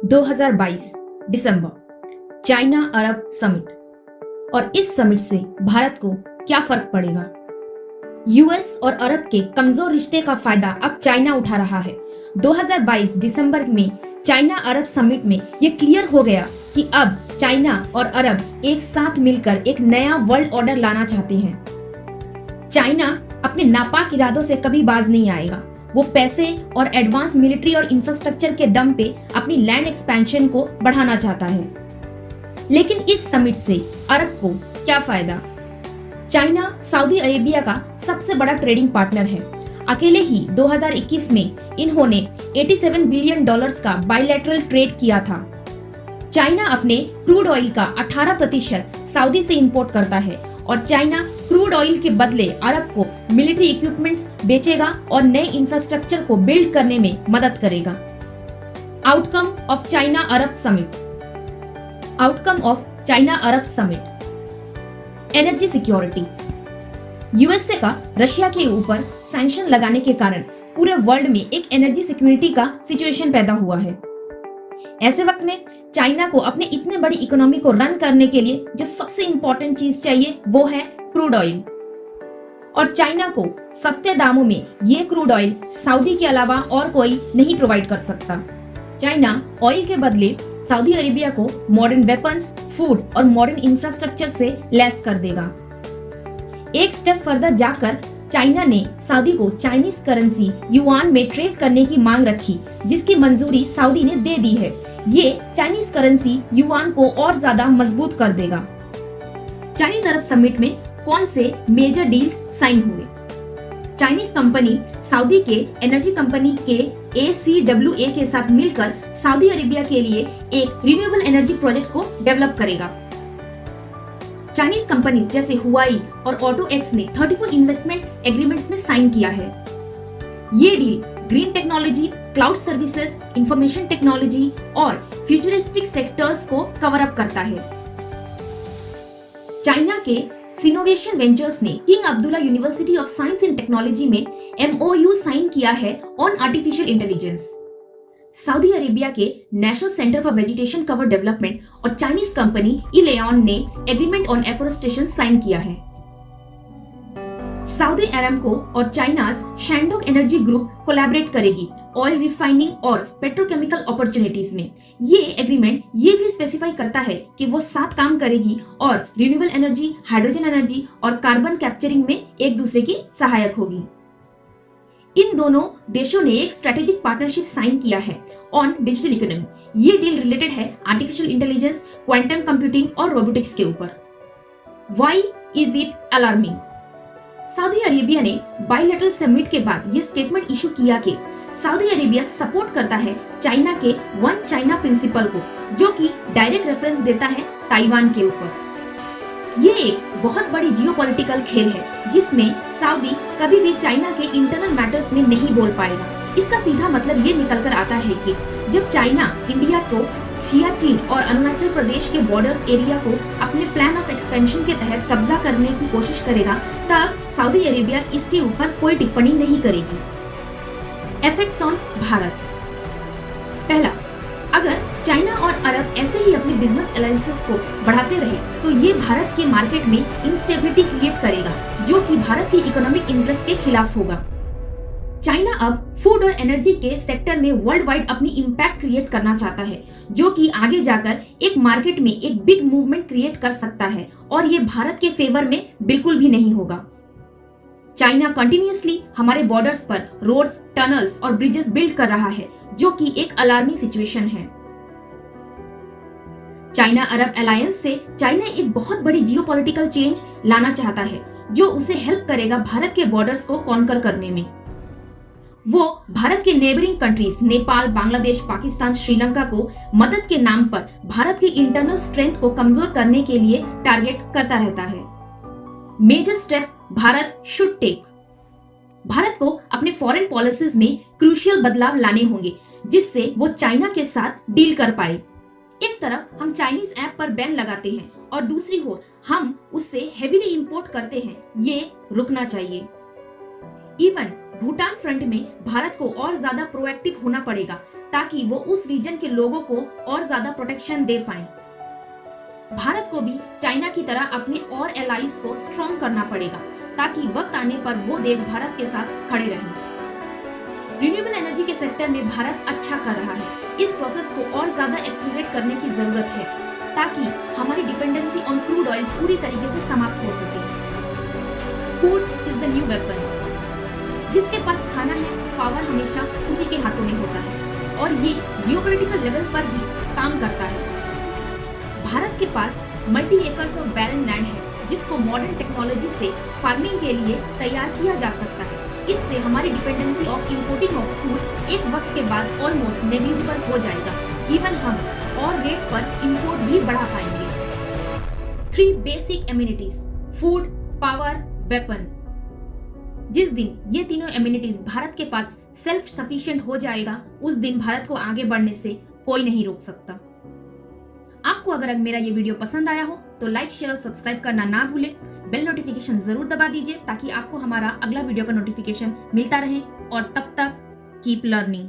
2022 दिसंबर China अरब summit. और इस summit से भारत को क्या फर्क पड़ेगा? यूएस और अरब के कमजोर रिश्ते का फायदा अब चाइना उठा रहा है। 2022 दिसंबर में चाइना अरब समिट में ये क्लियर हो गया कि अब चाइना और अरब एक साथ मिलकर एक नया वर्ल्ड ऑर्डर लाना चाहते हैं। चाइना अपने नापाक इरादों से कभी बाज नहीं आएगा। वो पैसे और एडवांस मिलिट्री और इंफ्रास्ट्रक्चर के दम पे अपनी लैंड एक्सपेंशन को बढ़ाना चाहता है। लेकिन इस समिट से अरब को क्या फायदा? चाइना सऊदी अरेबिया का सबसे बड़ा ट्रेडिंग पार्टनर है। अकेले ही 2021 में इन्होंने 87 बिलियन डॉलर्स का बायलैटरल ट्रेड किया था। चाइना अपने क्रूड ऑयल का 18% सऊदी से इंपोर्ट करता है और चाइना क्रूड ऑयल के बदले अरब को मिलिट्री इक्विपमेंट्स बेचेगा और नए इंफ्रास्ट्रक्चर को बिल्ड करने में मदद करेगा। Outcome of China Arab summit. Outcome of China Arab summit. Energy security. USA का रशिया के ऊपर सैंक्शन लगाने के कारण पूरे वर्ल्ड में एक एनर्जी सिक्योरिटी का सिचुएशन पैदा हुआ है। ऐसे वक्त में चाइना को अपने इतने बड़ी इकोनॉमी को रन करने के लिए जो सबसे इंपॉर्टेंट चीज चाहिए वो है क्रूड ऑयल। और चाइना को सस्ते दामों में ये क्रूड ऑयल सऊदी के अलावा और कोई नहीं प्रोवाइड कर सकता। चाइना ऑयल के बदले सऊदी अरेबिया को मॉडर्न वेपन्स, फूड और मॉडर्न इंफ्रास्ट्रक्चर से लैस कर देगा। एक स्टेप फर्दर जाकर चाइना ने सऊदी को चाइनीज करेंसी युआन में ट्रेड करने की मांग रखी, जिसकी मंजूरी सऊदी ने दे दी है। ये चाइनीज करेंसी युआन को और ज्यादा मजबूत कर देगा। चाइनीज अरब समिट में कौन से मेजर डील्स साइन हुए? चाइनीज कंपनी सऊदी के एनर्जी कंपनी के ACWA के साथ मिलकर सऊदी अरेबिया के लिए एक रिन्यूएबल एनर्जी प्रोजेक्ट को डेवलप करेगा। चाइनीज कंपनीज जैसे हुआई और ऑटो एक्स ने 34 इन्वेस्टमेंट एग्रीमेंट्स में साइन किया है। ये deal green technology, cloud services, information technology और फ्यूचरिस्टिक सेक्टर्स को कवर अप करता है। चाइना के सिनोवेशन वेंचर्स ने King Abdullah University of Science and Technology में MOU साइन किया है on artificial intelligence. Saudi Arabia के National Centre for Vegetation Cover Development और चाइनीज कंपनी इलेऑन ने एग्रीमेंट ऑन एफोरेस्टेशन साइन किया है। सऊदी अरामको और China's Shandong energy group collaborate करेगी ऑयल रिफाइनिंग और पेट्रोकेमिकल अपॉर्चुनिटीज में। ये एग्रीमेंट ये भी स्पेसिफाई करता है कि वो साथ काम करेगी और रिन्यूएबल एनर्जी, हाइड्रोजन एनर्जी और कार्बन कैप्चरिंग में एक दूसरे की सहायक होगी। इन दोनों देशों ने एक स्ट्रेटेजिक पार्टनरशिप साइन किया है ऑन डिजिटल इकोनॉमी। ये डील रिलेटेड है आर्टिफिशियल इंटेलिजेंस, क्वांटम कंप्यूटिंग और रोबोटिक्स के ऊपर। Why is it alarming? Saudi Arabia ने बायलैटरल समिट के बाद ये स्टेटमेंट इशू किया कि सऊदी अरेबिया सपोर्ट करता है चाइना के वन चाइना प्रिंसिपल को, जो कि डायरेक्ट रेफरेंस देता है ताइवान के ऊपर। ये एक बहुत बड़ी जियोपॉलिटिकल खेल है जिसमें सऊदी कभी भी चाइना के इंटरनल मैटर्स में नहीं बोल पाएगा। इसका सीधा मतलब ये निकल कर आता है कि जब चाइना इंडिया को सियाचिन और अरुणाचल प्रदेश के बॉर्डर्स एरिया को अपने प्लान ऑफ एक्सपेंशन के तहत कब्जा करने की कोशिश करेगा, तब सऊदी अरेबिया इसके ऊपर कोई टिप्पणी नहीं करेगी। Effects on Bharat. पहला, अगर चाइना और अरब ऐसे ही अपने बिजनेस अलायंसेस को बढ़ाते रहे तो ये भारत के मार्केट में इंस्टेबिलिटी क्रिएट करेगा, जो कि भारत की इकोनॉमिक इंटरेस्ट के खिलाफ होगा। चाइना अब फूड और एनर्जी के सेक्टर में वर्ल्ड वाइड अपनी इम्पैक्ट क्रिएट करना चाहता है, जो कि आगे जाकर एक मार्केट में एक बिग मूवमेंट क्रिएट कर सकता है और ये भारत के फेवर में बिल्कुल भी नहीं होगा। चाइना कंटिन्यूअसली हमारे बॉर्डर्स पर रोड्स, टनल्स और ब्रिजेस बिल्ड कर रहा है, जो कि एक अलार्मिंग सिचुएशन है। चाइना अरब अलायंस से चाइना एक बहुत बड़ी जियोपॉलिटिकल चेंज लाना चाहता है, जो उसे हेल्प करेगा भारत के बॉर्डर्स को कॉन्कर करने में। वो भारत के नेबरिंग कंट्रीज नेपाल, बांग्लादेश, पाकिस्तान, श्रीलंका को मदद के नाम पर भारत की इंटरनल स्ट्रेंथ को कमजोर करने के लिए टारगेट करता रहता है। Major step Bharat should take. Bharat को अपने फॉरेन पॉलिसीज में क्रूशियल बदलाव लाने होंगे, जिससे वो चाइना के साथ डील कर पाए। एक तरफ हम चाइनीज ऐप पर बैन लगाते हैं और दूसरी ओर हम उससे हेवीली इंपोर्ट करते हैं। ये रुकना चाहिए। इवन भूटान फ्रंट में भारत को और ज्यादा प्रोएक्टिव होना पड़ेगा ताकि वो उस रीजन के लोगों को और ज्यादा प्रोटेक्शन दे पाए। भारत को भी चाइना की तरह अपने और एलाइज को स्ट्रॉन्ग करना पड़ेगा ताकि वक्त आने पर वो देश भारत के साथ खड़े रहें। रिन्यूएबल एनर्जी के सेक्टर में भारत अच्छा कर रहा है। इस प्रोसेस को और ज्यादा एक्सीलरेट करने की जरूरत है ताकि हमारी डिपेंडेंसी ऑन क्रूड ऑयल पूरी तरीके से समाप्त हो सके। Food is the new weapon. जिसके पास खाना है, पावर हमेशा उसी के हाथों में होता है और ये जियोपॉलिटिकल लेवल पर भी काम करता है। भारत के पास multi acres of barren land है जिसको मॉडर्न टेक्नोलॉजी से फार्मिंग के लिए तैयार किया जा सकता है। इससे हमारी dependency of importing of food एक वक्त के बाद ऑलमोस्ट नेग्लिजिबल हो जाएगा। इवन हम और रेट पर इंपोर्ट भी बढ़ा पाएंगे। 3 basic amenities, food, power, weapon. जिस दिन ये तीनों एमिनिटीज भारत के पास सेल्फ सफिशिएंट हो जाएगा, उस दिन भारत को आगे बढ़ने से कोई नहीं रोक सकता। आपको अगर मेरा ये वीडियो पसंद आया हो तो लाइक, शेयर और सब्सक्राइब करना ना भूलें। बेल नोटिफिकेशन जरूर दबा दीजिए ताकि आपको हमारा अगला वीडियो का नोटिफिकेशन मिलता रहे। और तब तक कीप लर्निंग।